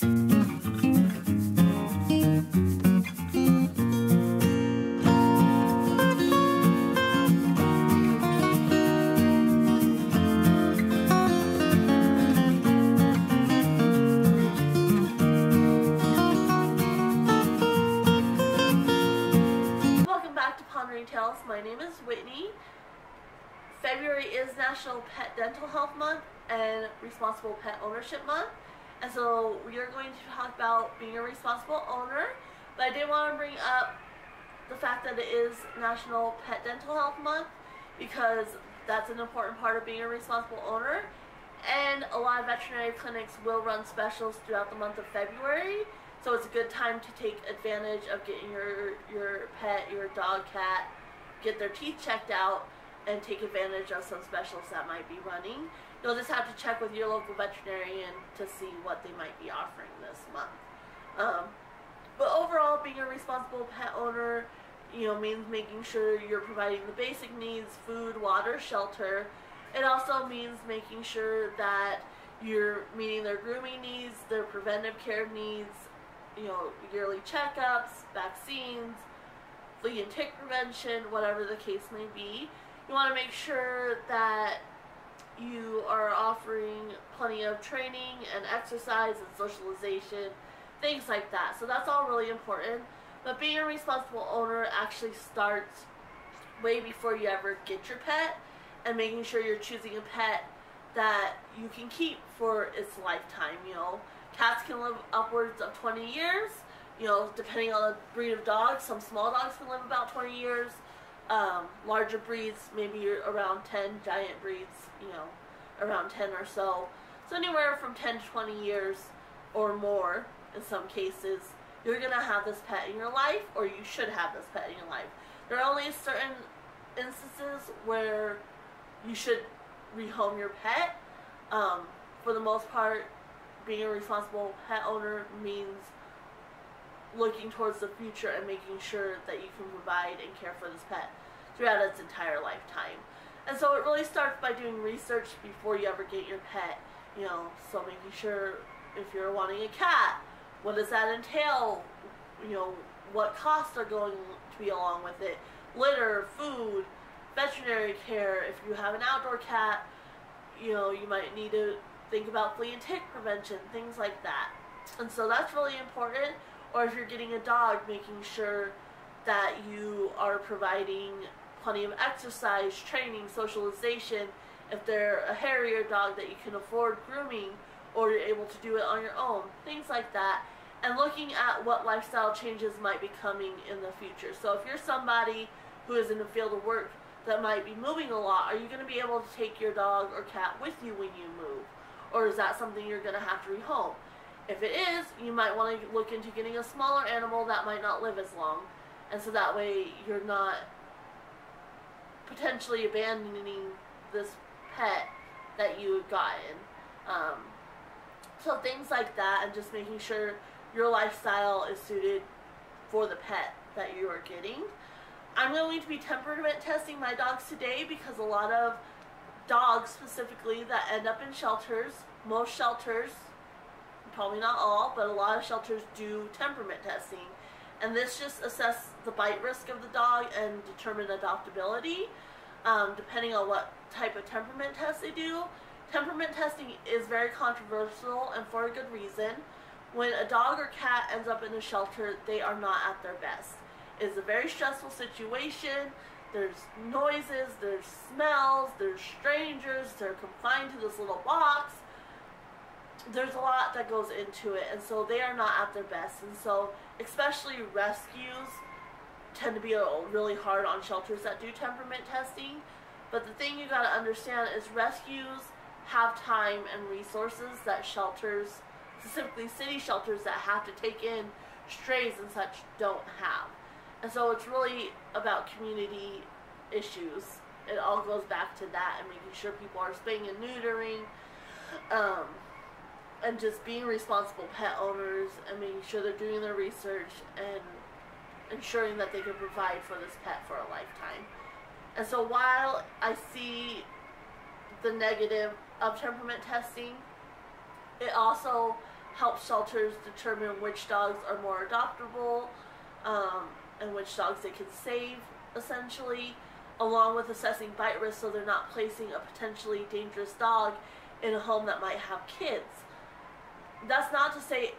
My name is Whitney. February is National Pet Dental Health Month and Responsible Pet Ownership Month. And so we are going to talk about being a responsible owner. But I did want to bring up the fact that it is National Pet Dental Health Month because that's an important part of being a responsible owner. And a lot of veterinary clinics will run specials throughout the month of February. So it's a good time to take advantage of getting your pet, your dog, cat, get their teeth checked out and take advantage of some specials that might be running. You'll just have to check with your local veterinarian to see what they might be offering this month. But overall, being a responsible pet owner, means making sure you're providing the basic needs, food, water, shelter. It also means making sure that you're meeting their grooming needs, their preventive care needs, yearly checkups, vaccines, flea and tick prevention, whatever the case may be. You want to make sure that you are offering plenty of training and exercise and socialization, things like that. So that's all really important. But being a responsible owner actually starts way before you ever get your pet, and making sure you're choosing a pet that you can keep for its lifetime. Cats can live upwards of 20 years. Depending on the breed of dog, some small dogs can live about 20 years. Larger breeds, maybe around 10, giant breeds, around 10 or so. So anywhere from 10 to 20 years or more, in some cases, you're going to have this pet in your life, or you should have this pet in your life. There are only certain instances where you should rehome your pet. For the most part, being a responsible pet owner means looking towards the future and making sure that you can provide and care for this pet throughout its entire lifetime. And so it really starts by doing research before you ever get your pet. So making sure if you're wanting a cat, what does that entail? What costs are going to be along with it? Litter, food, veterinary care. If you have an outdoor cat, you might need to think about flea and tick prevention, things like that. And so that's really important. Or if you're getting a dog, making sure that you are providing plenty of exercise, training, socialization. If they're a Harrier dog, that you can afford grooming, or you're able to do it on your own, things like that. And looking at what lifestyle changes might be coming in the future. So if you're somebody who is in the field of work that might be moving a lot, are you going to be able to take your dog or cat with you when you move? Or is that something you're going to have to rehome? If it is, you might want to look into getting a smaller animal that might not live as long. And so that way you're not potentially abandoning this pet that you had gotten. So things like that, and just making sure your lifestyle is suited for the pet that you are getting. I'm going to be temperament testing my dogs today because a lot of dogs specifically that end up in shelters, most shelters, probably not all, but a lot of shelters do temperament testing. And this just assesses the bite risk of the dog and determine adoptability, depending on what type of temperament test they do. Temperament testing is very controversial, and for a good reason. When a dog or cat ends up in a shelter, they are not at their best. It's a very stressful situation. There's noises, there's smells, there's strangers, they're confined to this little box. There's a lot that goes into it, and so they are not at their best. And so especially rescues tend to be really hard on shelters that do temperament testing. But the thing you got to understand is rescues have time and resources that shelters, specifically city shelters that have to take in strays and such, don't have. And so it's really about community issues. It all goes back to that, and making sure people are spaying and neutering, and just being responsible pet owners, and making sure they're doing their research and ensuring that they can provide for this pet for a lifetime. And so while I see the negative of temperament testing, it also helps shelters determine which dogs are more adoptable, and which dogs they can save, essentially, along with assessing bite risk so they're not placing a potentially dangerous dog in a home that might have kids. That's not to say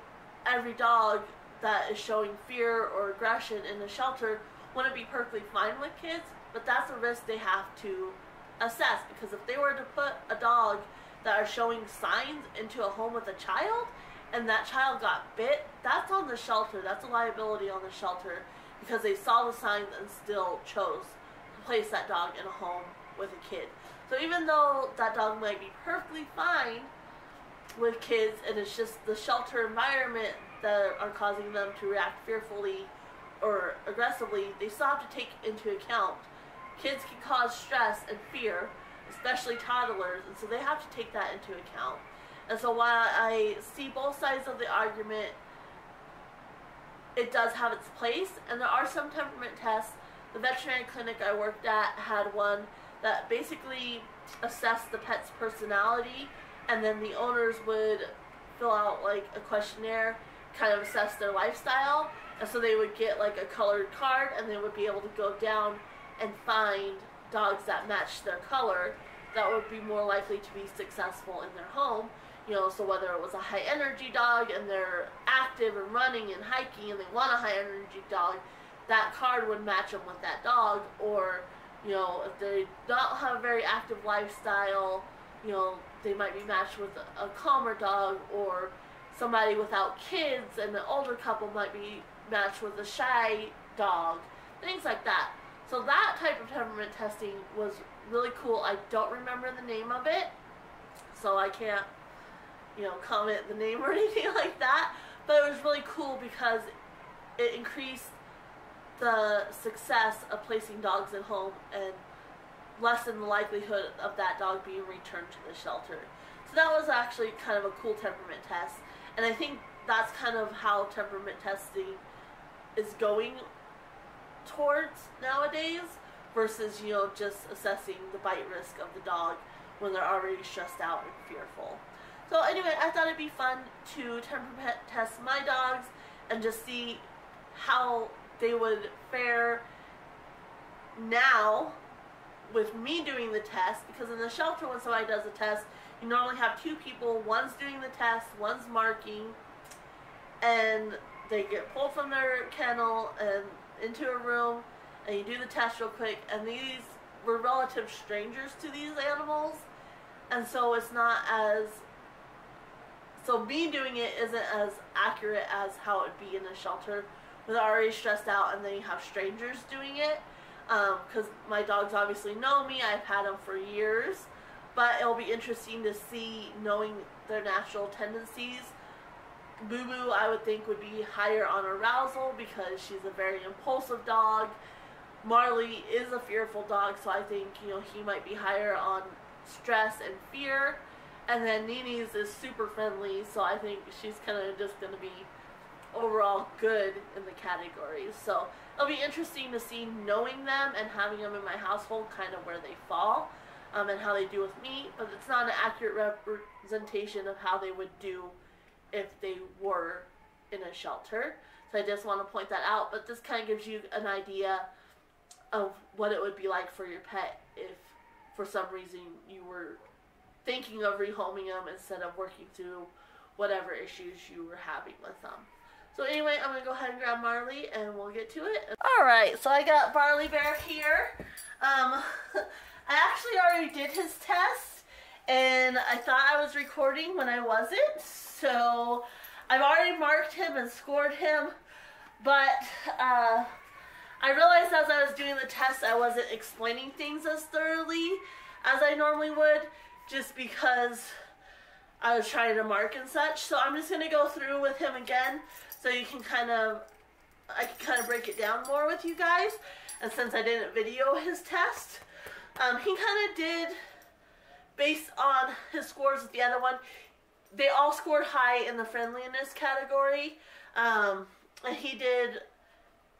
every dog that is showing fear or aggression in the shelter wouldn't be perfectly fine with kids, but that's a risk they have to assess, because if they were to put a dog that are showing signs into a home with a child and that child got bit, that's on the shelter. That's a liability on the shelter because they saw the signs and still chose to place that dog in a home with a kid. So even though that dog might be perfectly fine with kids and it's just the shelter environment that are causing them to react fearfully or aggressively, they still have to take into account kids can cause stress and fear, especially toddlers, and so they have to take that into account. And so while I see both sides of the argument, it does have its place, and there are some temperament tests. The veterinary clinic I worked at had one that basically assessed the pet's personality, and then the owners would fill out like a questionnaire, kind of assess their lifestyle, and so they would get like a colored card, and they would be able to go down and find dogs that match their color that would be more likely to be successful in their home. You know, so whether it was a high energy dog and they're active and running and hiking and they want a high energy dog, that card would match them with that dog. Or, you know, if they don't have a very active lifestyle, you know, they might be matched with a calmer dog, or somebody without kids and an older couple might be matched with a shy dog, things like that. So that type of temperament testing was really cool. I don't remember the name of it, so I can't, you know, comment the name or anything like that, but it was really cool because it increased the success of placing dogs at home and lessened the likelihood of that dog being returned to the shelter. So that was actually kind of a cool temperament test, and I think that's kind of how temperament testing is going towards nowadays, versus, you know, just assessing the bite risk of the dog when they're already stressed out and fearful. So anyway, I thought it'd be fun to temperament test my dogs and just see how they would fare now with me doing the test, because in the shelter when somebody does a test, you normally have two people, one's doing the test, one's marking, and they get pulled from their kennel and into a room, and you do the test real quick, and these were relative strangers to these animals, and so it's not as, so me doing it isn't as accurate as how it would be in a shelter when they're already stressed out and then you have strangers doing it, because my dogs obviously know me, I've had them for years, but it'll be interesting to see, knowing their natural tendencies. Boo Boo, I would think, would be higher on arousal because she's a very impulsive dog. Marley is a fearful dog, so I think, you know, he might be higher on stress and fear. And then Nini's is super friendly, so I think she's kind of just going to be overall good in the categories. So it'll be interesting to see, knowing them and having them in my household, kind of where they fall, and how they do with me. But it's not an accurate representation of how they would do if they were in a shelter. So I just want to point that out, but this kind of gives you an idea of what it would be like for your pet if for some reason you were thinking of rehoming them instead of working through whatever issues you were having with them. So anyway, I'm going to go ahead and grab Marley and we'll get to it. Alright, so I got Barley Bear here. I actually already did his test, and I thought I was recording when I wasn't, so I've already marked him and scored him, but I realized as I was doing the test I wasn't explaining things as thoroughly as I normally would, just because I was trying to mark and such. So I'm just going to go through with him again so you can I can kind of break it down more with you guys. And since I didn't video his test, he kind of did, based on his scores with the other one, they all scored high in the friendliness category. And he did,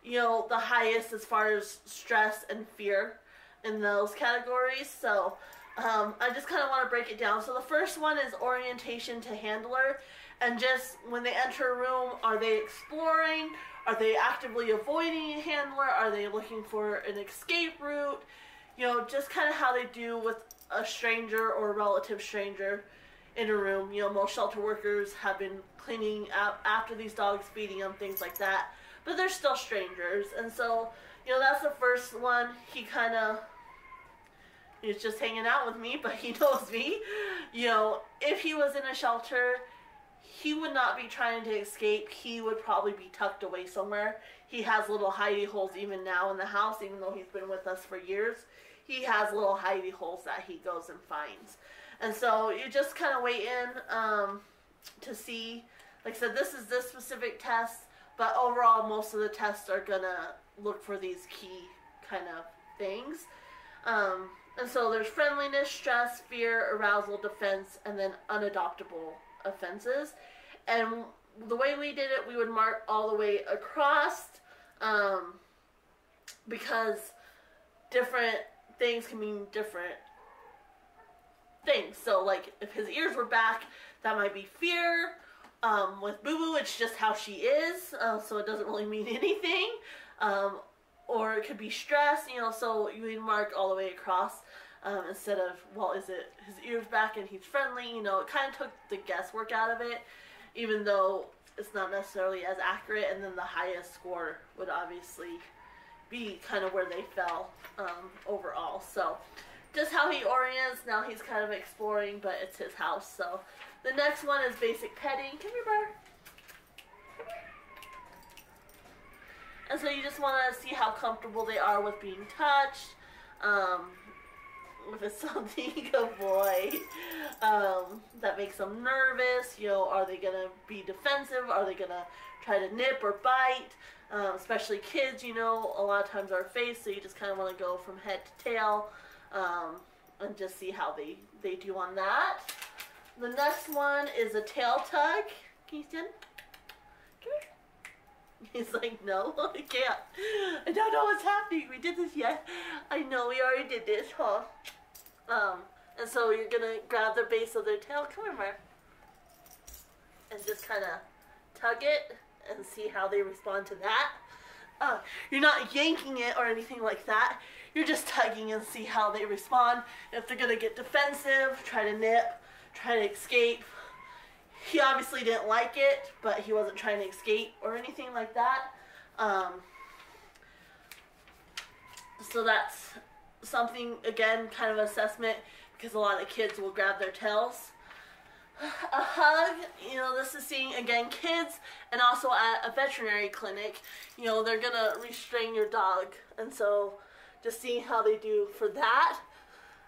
you know, the highest as far as stress and fear in those categories. So I just kind of want to break it down. So the first one is orientation to handler. And just when they enter a room, are they exploring? Are they actively avoiding a handler? Are they looking for an escape route? You know, just kind of how they do with a stranger or a relative stranger in a room. You know, most shelter workers have been cleaning up after these dogs, feeding them, things like that. But they're still strangers. And so, you know, that's the first one. He's just hanging out with me, but he knows me. You know, if he was in a shelter, he would not be trying to escape. He would probably be tucked away somewhere. He has little hidey holes even now in the house, even though he's been with us for years. He has little hidey holes that he goes and finds. And so you just kind of wait in to see. Like I said, this is this specific test, but overall most of the tests are going to look for these key kind of things. And so there's friendliness, stress, fear, arousal, defense, and then unadoptable offenses. And the way we did it, we would mark all the way across because different things can mean different things. So like if his ears were back, that might be fear. With Boo Boo, it's just how she is, so it doesn't really mean anything. Or it could be stress, you know, so you would mark all the way across instead of, well, is it his ears back and he's friendly? You know, it kind of took the guesswork out of it, even though it's not necessarily as accurate. And then the highest score would obviously be kind of where they fell overall. So just how he orients. Now he's kind of exploring, but it's his house. So the next one is basic petting. Come here, Bar. And so you just want to see how comfortable they are with being touched. If it's something, good boy, that makes them nervous, you know, are they going to be defensive? Are they going to try to nip or bite? Especially kids, you know, a lot of times are face, so you just kind of want to go from head to tail and just see how they do on that. The next one is a tail tug. Can you stand? Come here. He's like, no, I can't. I don't know what's happening. We did this yet. I know we already did this, huh? And so you're going to grab the base of their tail. Come here, Mar. And just kind of tug it and see how they respond to that. You're not yanking it or anything like that. You're just tugging and see how they respond. If they're going to get defensive, try to nip, try to escape. He obviously didn't like it, but he wasn't trying to escape or anything like that. So that's something, again, kind of assessment, because a lot of kids will grab their tails. A hug, you know, this is seeing, again, kids, and also at a veterinary clinic, you know, they're going to restrain your dog. And so just seeing how they do for that.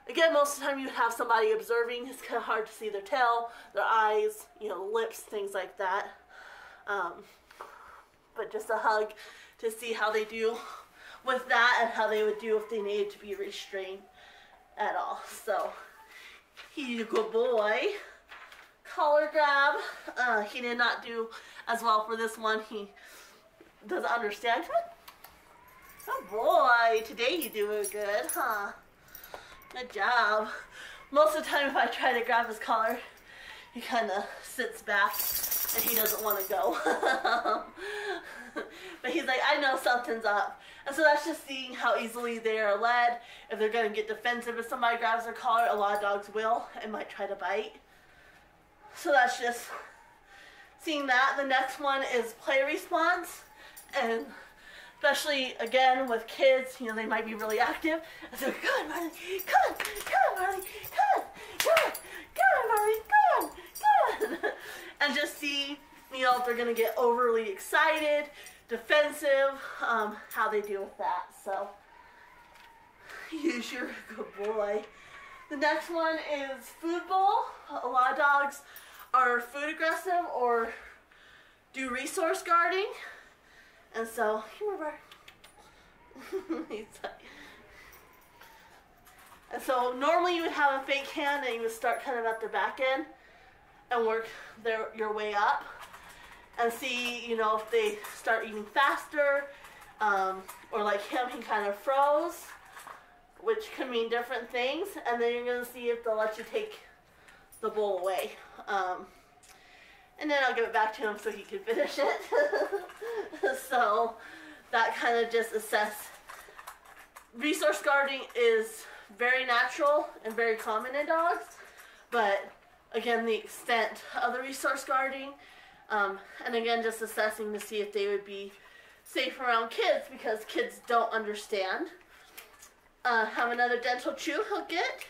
Again, most of the time you have somebody observing. It's kind of hard to see their tail, their eyes, you know, lips, things like that. But just a hug to see how they do with that and how they would do if they needed to be restrained at all. So, he's a good boy. Collar grab. He did not do as well for this one. He doesn't understand. Oh boy, today you doing good, huh? Good job. Most of the time if I try to grab his collar, he kind of sits back and he doesn't want to go. But he's like, I know something's up. And so that's just seeing how easily they are led. If they're going to get defensive, if somebody grabs their collar, a lot of dogs will and might try to bite. So that's just seeing that. The next one is play response. And especially, again, with kids, you know, they might be really active. And so, come on, Marley, come on, Marley, come on, Marley, come on. And just see, you know, if they're going to get overly excited, defensive, how they deal with that. So, you're a good boy. The next one is food bowl. A lot of dogs are food aggressive or do resource guarding. And so, here we are. And so, normally you would have a fake hand and you would start kind of at their back end and work your way up and see, you know, if they start eating faster, or like him, he kind of froze. which can mean different things, and then you're going to see if they'll let you take the bowl away. And then I'll give it back to him so he can finish it. So that kind of just assess. Resource guarding is very natural and very common in dogs, but again, the extent of the resource guarding, and again, just assessing to see if they would be safe around kids, because kids don't understand. Have another dental chew he'll get,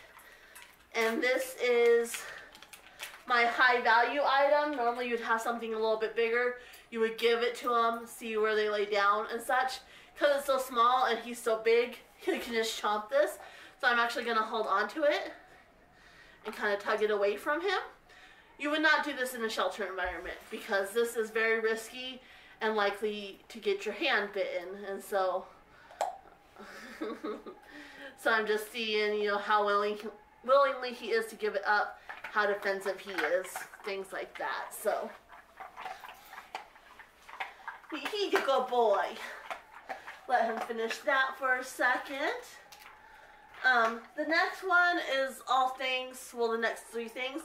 and this is my high value item. Normally you'd have something a little bit bigger. You would give it to him, see where they lay down and such. Because it's so small and he's so big, he can just chomp this. So I'm actually going to hold on to it and kind of tug it away from him. You would not do this in a shelter environment, because this is very risky and likely to get your hand bitten. And so, so I'm just seeing, you know, how willingly he is to give it up, how defensive he is, things like that. So, he's a good boy. Let him finish that for a second. The next one is all things, well, the next three things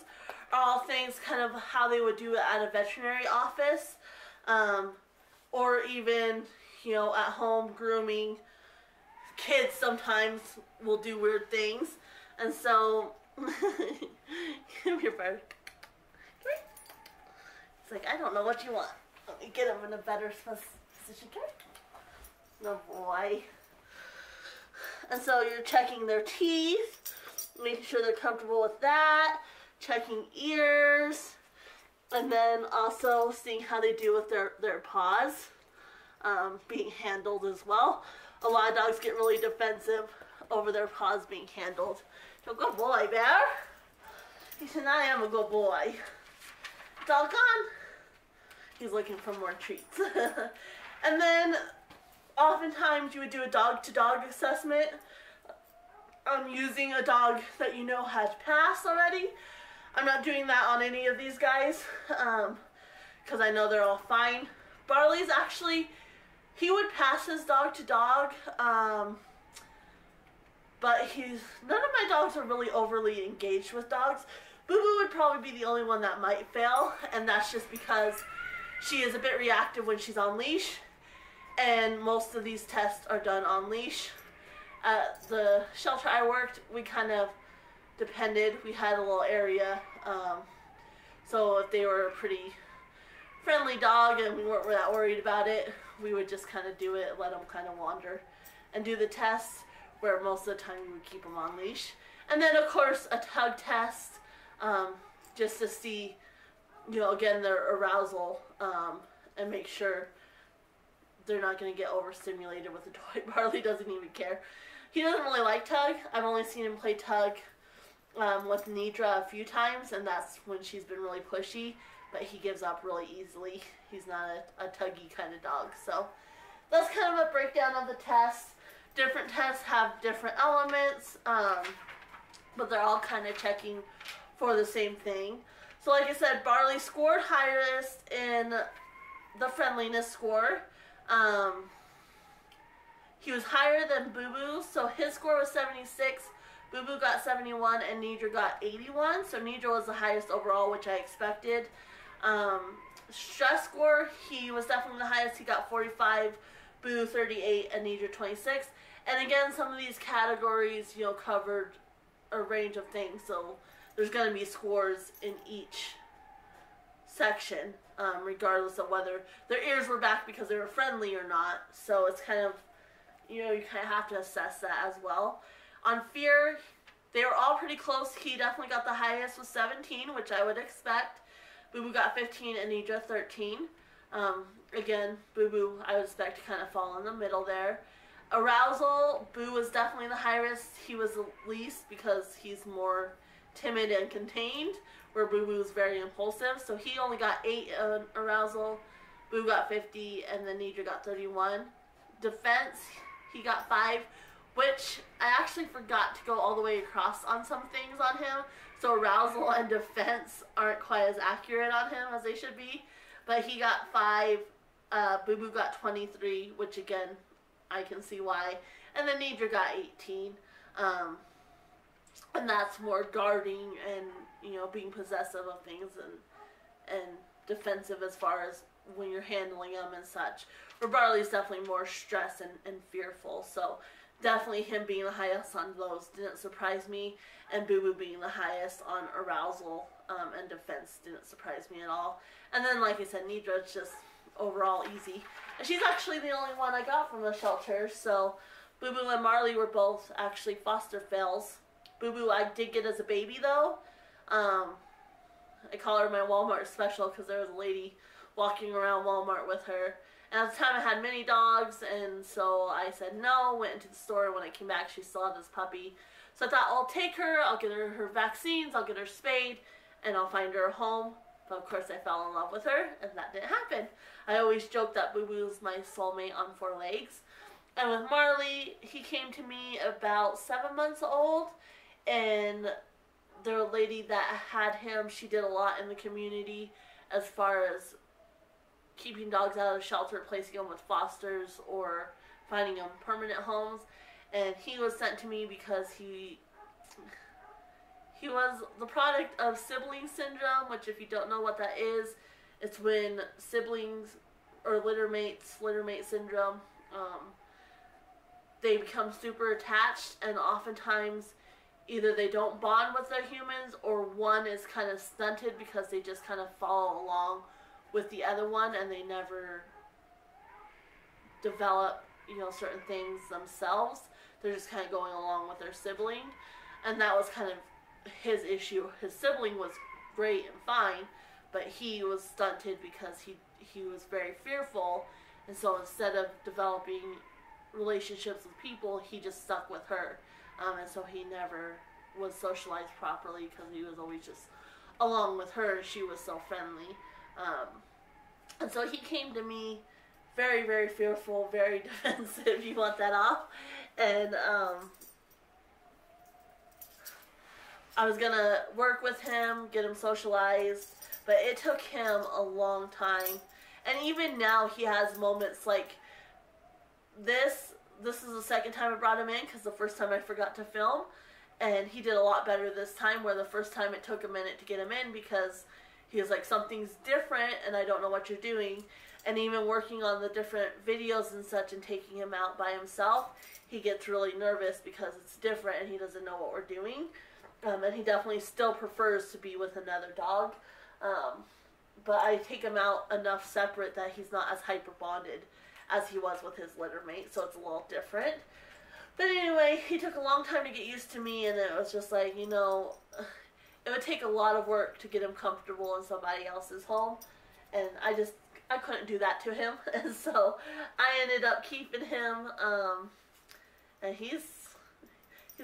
are all things kind of how they would do it at a veterinary office, or even, you know, at home grooming. Kids sometimes will do weird things, and so, come here, bird. Come here. It's like, I don't know what you want. Let me get him in a better position. Come here. No boy. And so you're checking their teeth, making sure they're comfortable with that, checking ears, and then also seeing how they do with their paws, being handled as well. A lot of dogs get really defensive over their paws being handled. So good boy, Bear. He said, I am a good boy. It's all gone. He's looking for more treats. And then oftentimes you would do a dog-to-dog assessment using a dog that you know has passed already. I'm not doing that on any of these guys because I know they're all fine. Marleys, actually, he would pass his dog-to-dog, but none of my dogs are really overly engaged with dogs. Boo Boo would probably be the only one that might fail, and that's just because she is a bit reactive when she's on leash. And most of these tests are done on leash. At the shelter I worked, we kind of depended. We had a little area. So if they were a pretty friendly dog and we weren't that worried about it, we would just kind of do it, let them kind of wander and do the tests, where most of the time we would keep them on leash. And then, of course, a tug test, just to see, you know, again, their arousal, and make sure they're not going to get overstimulated with the toy. Marley doesn't even care. He doesn't really like tug. I've only seen him play tug with Nitra a few times, and that's when she's been really pushy, but he gives up really easily. He's not a tuggy kind of dog. So that's kind of a breakdown of the tests. Different tests have different elements, but they're all kind of checking for the same thing. So like I said, Marley scored highest in the friendliness score. He was higher than Boo Boo, so his score was 76, Boo Boo got 71, and Nitra got 81, so Nitra was the highest overall, which I expected. Stress score, he was definitely the highest, he got 45, Boo 38, and Nitra 26, and again, some of these categories, you know, covered a range of things, so there's going to be scores in each section, regardless of whether their ears were back because they were friendly or not. So it's kind of, you know, you kind of have to assess that as well. On fear, they were all pretty close. He definitely got the highest with 17, which I would expect. Boo Boo got 15 and Nitra 13. Again, Boo Boo I would expect to kind of fall in the middle there. Arousal, Boo was definitely the highest. He was the least because he's more timid and contained, where Boo Boo is very impulsive. So he only got 8 arousal, Boo got 50, and then Nitra got 31. Defense, he got 5, which I actually forgot to go all the way across on some things on him. So arousal and defense aren't quite as accurate on him as they should be. But he got 5, Boo Boo got 23, which again, I can see why. And then Nitra got 18. Um, and that's more guarding and, you know, being possessive of things and defensive as far as when you're handling them and such. Where Marley's definitely more stressed and fearful. So definitely him being the highest on those didn't surprise me, and Boo Boo being the highest on arousal and defense didn't surprise me at all. And then, like I said, Nitras just overall easy. And she's actually the only one I got from the shelter, so Boo Boo and Marley were both actually foster fails. Boo Boo I did get as a baby, though. I call her my Walmart special because there was a lady walking around Walmart with her. And at the time I had many dogs, and so I said no, went into the store, and when I came back she still had this puppy. So I thought, I'll take her, I'll get her vaccines, I'll get her spayed, and I'll find her a home. But of course I fell in love with her, and that didn't happen. I always joke that Boo Boo is my soulmate on 4 legs. And with Marley, he came to me about 7 months old, and the lady that had him, she did a lot in the community as far as keeping dogs out of the shelter, placing them with fosters, or finding them permanent homes. And he was sent to me because he was the product of sibling syndrome, which if you don't know what that is, it's when siblings or littermate syndrome, they become super attached, and oftentimes either they don't bond with their humans, or one is kind of stunted because they just kind of follow along with the other one, and they never develop, you know, certain things themselves. They're just kind of going along with their sibling, and that was kind of his issue. His sibling was great and fine, but he was stunted because he was very fearful, and so instead of developing relationships with people, he just stuck with her, and so he never was socialized properly because he was always just along with her. She was so friendly. And so he came to me very, very fearful, very defensive. You want that off? And I was going to work with him, get him socialized, but it took him a long time. And even now he has moments like this. This is the second time I brought him in because the first time I forgot to film. And he did a lot better this time, where the first time it took a minute to get him in because he was like, something's different and I don't know what you're doing. And even working on the different videos and such and taking him out by himself, he gets really nervous because it's different and he doesn't know what we're doing. And he definitely still prefers to be with another dog. But I take him out enough separate that he's not as hyper bonded as he was with his litter mate, so it's a little different. But anyway, he took a long time to get used to me, and it was just like, you know, it would take a lot of work to get him comfortable in somebody else's home, and I couldn't do that to him, and so I ended up keeping him, and he's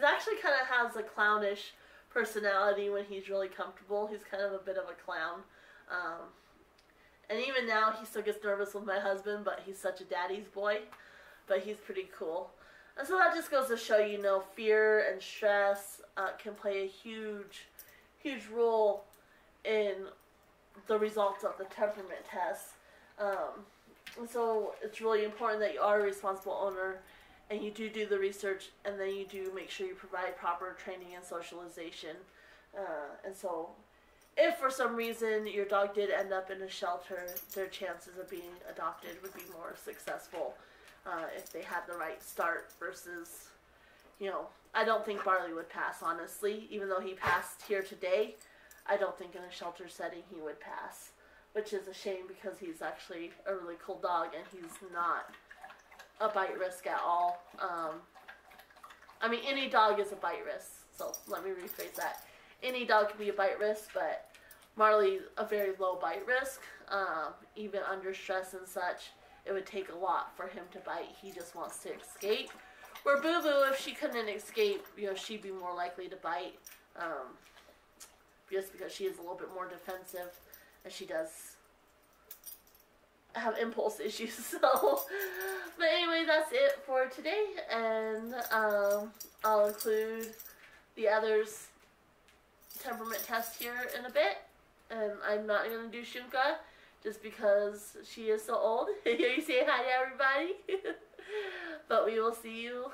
actually kind of has a clownish personality when he's really comfortable. He's kind of a bit of a clown, and even now he still gets nervous with my husband, but he's such a daddy's boy, but he's pretty cool. And so that just goes to show, you know, fear and stress can play a huge, huge role in the results of the temperament test. And so it's really important that you are a responsible owner and you do the research, and then you do make sure you provide proper training and socialization. And so if for some reason your dog did end up in a shelter, their chances of being adopted would be more successful if they had the right start versus, you know, I don't think Marley would pass, honestly. Even though he passed here today, I don't think in a shelter setting he would pass, which is a shame because he's actually a really cool dog and he's not a bite risk at all. I mean, any dog is a bite risk, so let me rephrase that. Any dog can be a bite risk, but Marley's a very low bite risk. Even under stress and such, it would take a lot for him to bite. He just wants to escape. Where Boo Boo, if she couldn't escape, you know, she'd be more likely to bite. Just because she is a little bit more defensive, and she does have impulse issues. So, but anyway, that's it for today, and I'll include the others' temperament test here in a bit. And I'm not going to do Shunka just because she is so old. You say hi to everybody. But we will see you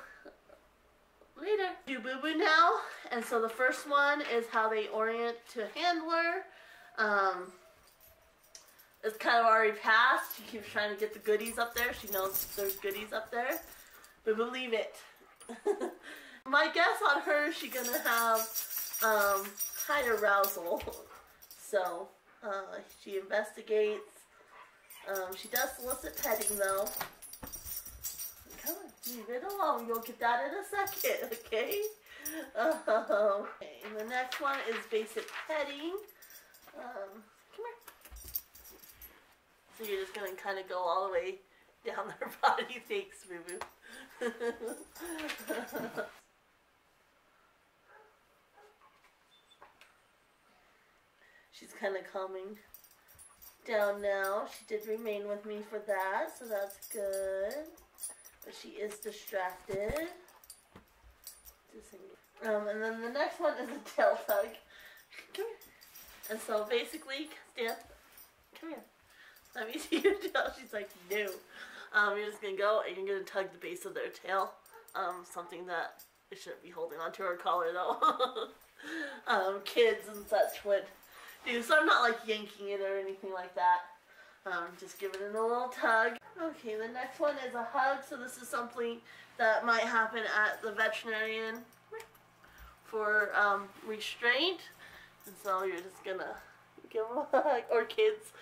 later. Do Boo Boo now, and so the first one is how they orient to a handler. It's kind of already passed. She keeps trying to get the goodies up there. She knows there's goodies up there. But believe it. My guess on her, she's gonna have high arousal. So she investigates. She does solicit petting though. Come on, leave it alone. You'll get that in a second, okay? Okay. And the next one is basic petting. Come here. So you're just gonna kind of go all the way down their body. Thanks, Boo Boo. She's kind of calming down now. She did remain with me for that, so that's good. But she is distracted. And then the next one is a tail tug. Come here. And so basically, stand. Come here. Let me see your tail. She's like, no. You're just gonna go and you're gonna tug the base of their tail. Something that it shouldn't be holding onto her collar though. Kids and such would do. So I'm not like yanking it or anything like that. Just give it a little tug. Okay, the next one is a hug. So this is something that might happen at the veterinarian for restraint. And so you're just gonna give them a hug. Or kids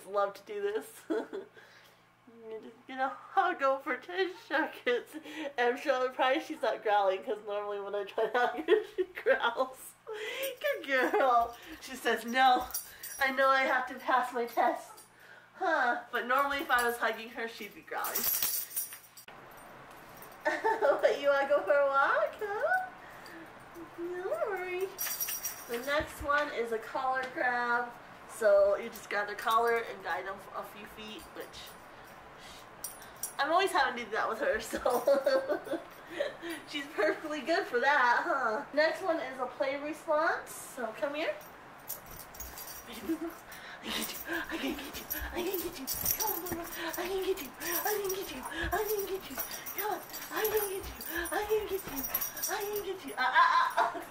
love to do this. You just hug her for 10 seconds. And I'm surprised she's not growling, because normally when I try to hug her, she growls. Good girl. She says, no, I know I have to pass my test. Huh. But normally if I was hugging her, she'd be growling. But you want to go for a walk, huh? Don't worry. The next one is a collar grab. So you just grab their collar and guide them a few feet, which I'm always having to do that with her, so she's perfectly good for that, huh? Next one is a play response. So come here. I can get you. I can get you. I can get you. Come on, Mama. I can get you. I can get you. I can get you. Come on. I can get you. I can get you. I can get you.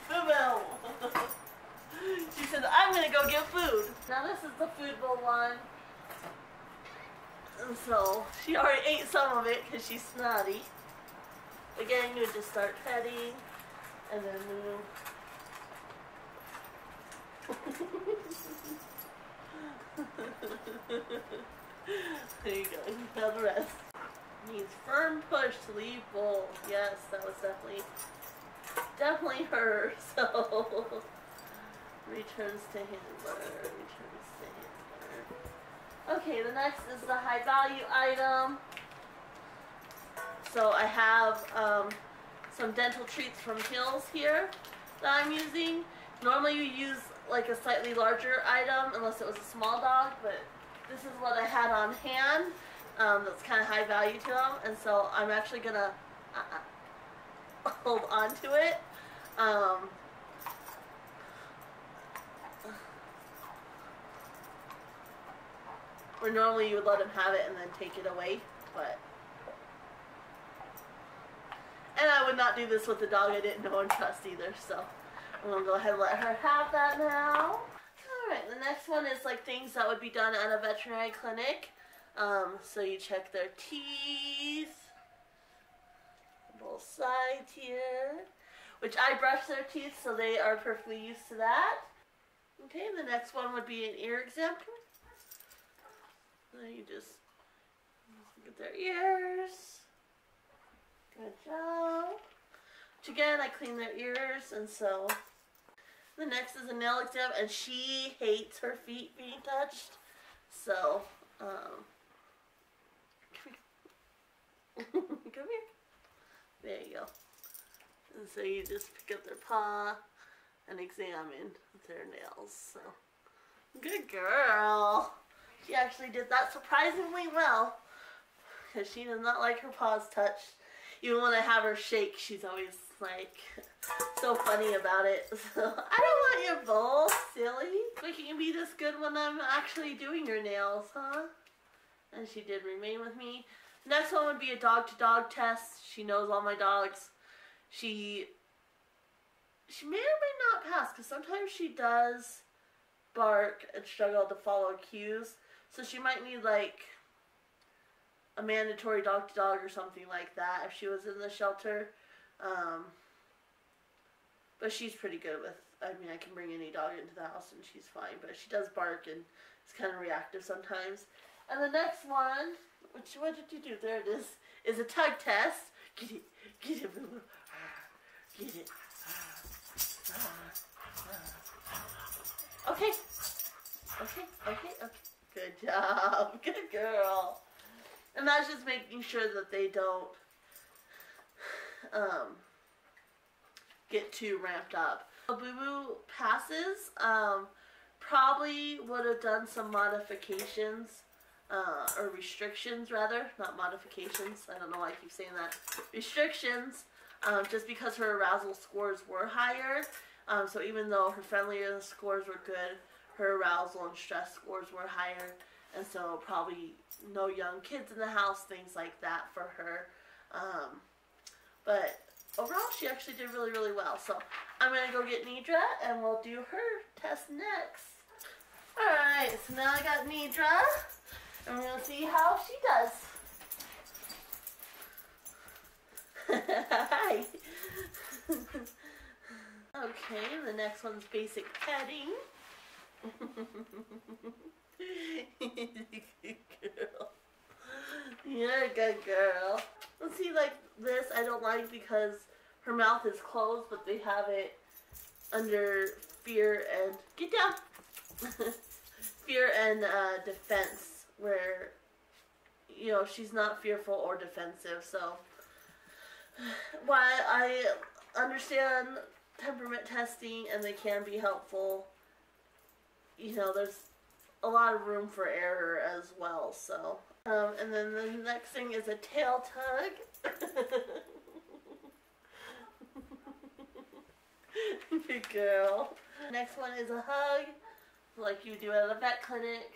Boo-boo. She said, I'm going to go get food. Now this is the food bowl one. And so she already ate some of it because she's snotty. Again, you just start petting and then move. There you go. Now the rest. Needs firm push to leave bowl. Yes, that was definitely her. So returns to handler. Returns to handler. Okay, the next is the high value item. So I have some dental treats from Hills here that I'm using. Normally you use like a slightly larger item unless it was a small dog, but this is what I had on hand that's kind of high value to them, and so I'm actually gonna hold on to it. Where normally you would let him have it and then take it away, but... And I would not do this with the dog I didn't know and trust either, so I'm going to go ahead and let her have that now. Alright, the next one is like things that would be done at a veterinary clinic. So you check their teeth, both sides here, which I brush their teeth so they are perfectly used to that. Okay, the next one would be an ear exam. Then you just look at their ears. Good job. Which again, I clean their ears, and so the next is a nail exam, and she hates her feet being touched. So, come here. There you go. And so you just pick up their paw and examine their nails. So, good girl. She actually did that surprisingly well, because she does not like her paws touched. Even when I have her shake, she's always like so funny about it. So, I don't want your bowl, silly. We can be this good when I'm actually doing your nails, huh? And she did remain with me. Next one would be a dog-to-dog test. She knows all my dogs. she may or may not pass, because sometimes she does bark and struggle to follow cues. So she might need like a mandatory dog to dog or something like that if she was in the shelter. But she's pretty good with, I mean, I can bring any dog into the house and she's fine. But she does bark and is kind of reactive sometimes. And the next one, what did you do? There it is a tug test. Get it, boo boo. Get it. Okay. Good job. Good girl. And that's just making sure that they don't get too ramped up. Boo Boo passes. Probably would have done some modifications, or restrictions rather, not modifications. I don't know why I keep saying that. Restrictions, just because her arousal scores were higher. So even though her friendliness scores were good, her arousal and stress scores were higher. And so probably no young kids in the house, things like that for her. But overall, she actually did really, really well. So I'm going to go get Nidra and we'll do her test next. Alright, so now I got Nidra. And we're going to see how she does. Hi. Okay, the next one's basic petting. Good girl. You're a good girl. Let's see, like this I don't like because her mouth is closed, but they have it under fear and get down. Fear and defense, where she's not fearful or defensive. So while I understand temperament testing and they can be helpful, there's a lot of room for error as well. So and then the next thing is a tail tug. Good girl. Next one is a hug, like you do at a vet clinic.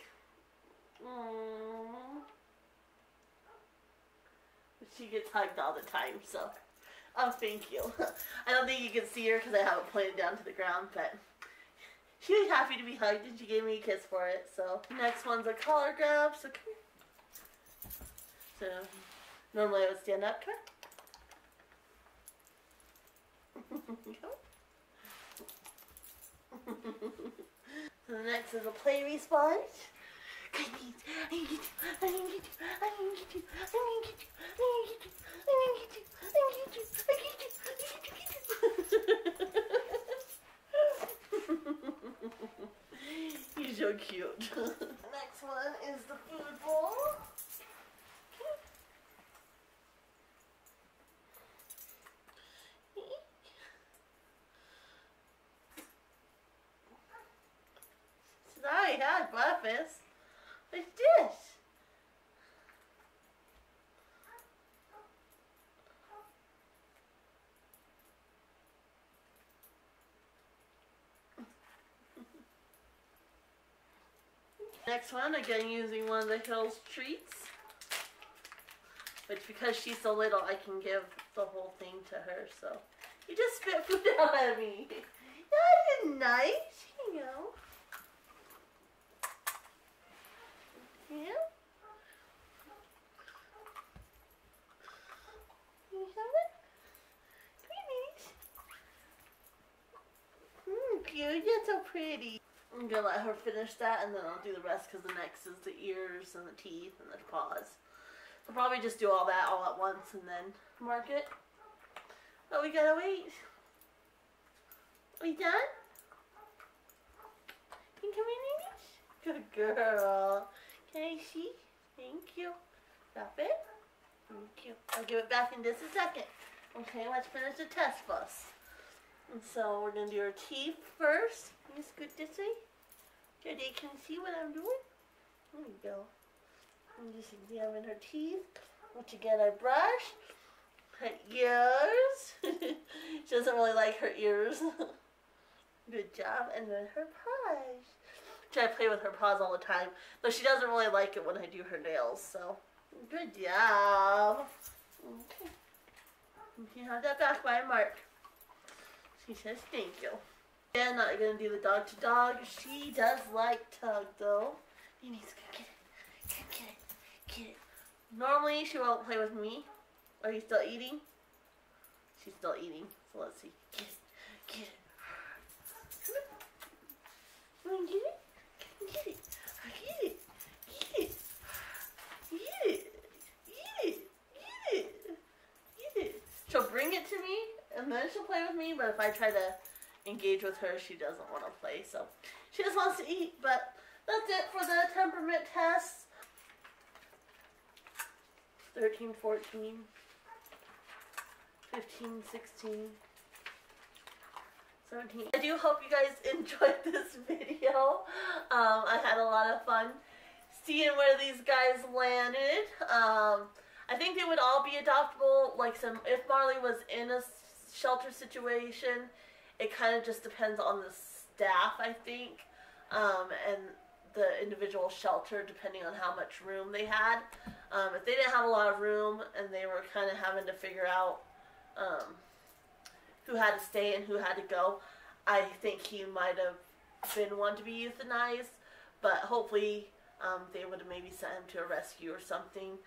She gets hugged all the time, so thank you. I don't think you can see her because I have it pointed down to the ground, but she was happy to be hugged and she gave me a kiss for it. So next one's a collar grab. So come here. So normally I would stand up. Come here. So the next is a play response. You're so cute. Next one is the food bowl. Sorry, had breakfast. What's this? Next one, again using one of the Hills treats. Which, because she's so little, I can give the whole thing to her, so. You just spit food out at me. That is nice, you know. Yeah? Can you have it? Cute, you're so pretty. I'm gonna let her finish that and then I'll do the rest because the next is the ears and the teeth and the paws. I'll probably just do all that all at once and then mark it. But we gotta wait. We done? Can you come in, Amy? Good girl. Can I see? Thank you. Drop it. Thank you. I'll give it back in just a second. Okay, let's finish the test first. And so we're going to do our teeth first. Can you scoot this way? So they can see what I'm doing. There we go. I'm just examine her teeth. Once again, I brush. Her ears. She doesn't really like her ears. Good job. And then her paws. I play with her paws all the time. Though she doesn't really like it when I do her nails. So, good job. Okay. You can have that back by Mark. She says thank you. And not gonna do the dog to dog. She does like tug though. You need to go get it. Go get it. Get it. Normally she won't play with me. Are you still eating? She's still eating. So let's see. Get it. Get it. Come on. Get it? Get it. Get it. Get it. Get it. Get it. Get it. Get it. She'll bring it to me and then she'll play with me, but if I try to engage with her, she doesn't want to play. So she just wants to eat, but that's it for the temperament tests. 13, 14, 15, 16, 17. I do hope you guys enjoyed this video. I had a lot of fun seeing where these guys landed. I think they would all be adoptable. Like if Marley was in a shelter situation, it kind of just depends on the staff, I think, and the individual shelter, depending on how much room they had. If they didn't have a lot of room and they were kind of having to figure out who had to stay and who had to go, I think he might have been one to be euthanized, but hopefully they would have maybe sent him to a rescue or something.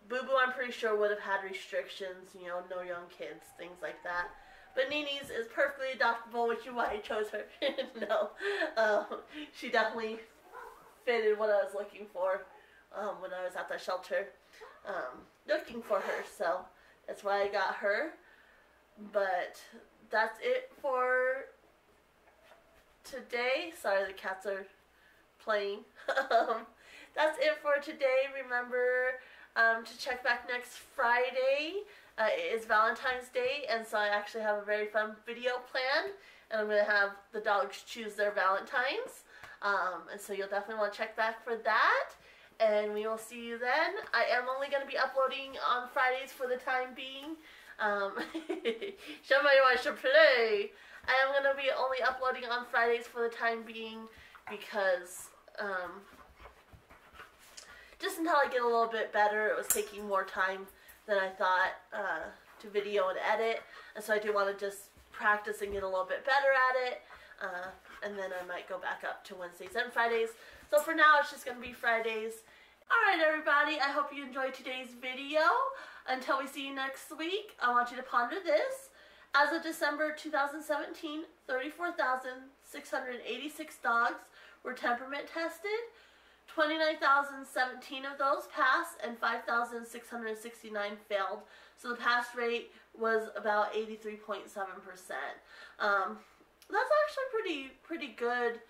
Boo Boo, I'm pretty sure, would have had restrictions, you know, no young kids, things like that. But Nini's is perfectly adoptable, which is why I chose her. No, she definitely fitted what I was looking for when I was at the shelter looking for her. So that's why I got her. But that's it for today. Sorry, the cats are playing. That's it for today. Remember to check back next Friday. It is Valentine's Day, and so I actually have a very fun video planned, and I'm going to have the dogs choose their Valentines, and so you'll definitely want to check back for that, and we will see you then. I am only going to be uploading on Fridays for the time being. Somebody wants to play. I am going to be only uploading on Fridays for the time being because just until I get a little bit better. It was taking more time than I thought to video and edit, and so I do want to just practice and get a little bit better at it, and then I might go back up to Wednesdays and Fridays. So for now, it's just going to be Fridays. Alright everybody, I hope you enjoyed today's video. Until we see you next week, I want you to ponder this. As of December 2017, 34,686 dogs were temperament tested. 29,017 of those passed and 5,669 failed. So the pass rate was about 83.7%. That's actually pretty good,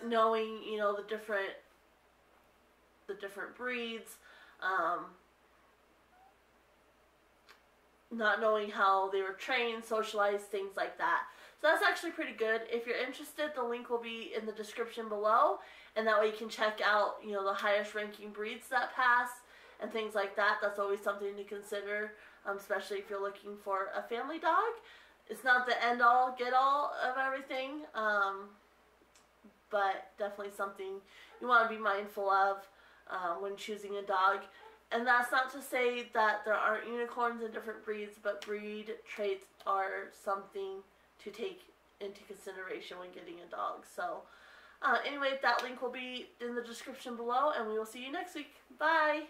knowing, you know, the different breeds, not knowing how they were trained, socialized, things like that. So that's actually pretty good. If you're interested, the link will be in the description below, and that way you can check out, you know, the highest ranking breeds that pass and things like that. That's always something to consider, especially if you're looking for a family dog. It's not the end all, get all of everything, but definitely something you want to be mindful of when choosing a dog. And that's not to say that there aren't unicorns in different breeds, but breed traits are something to take into consideration when getting a dog. So anyway, that link will be in the description below, and we will see you next week. Bye!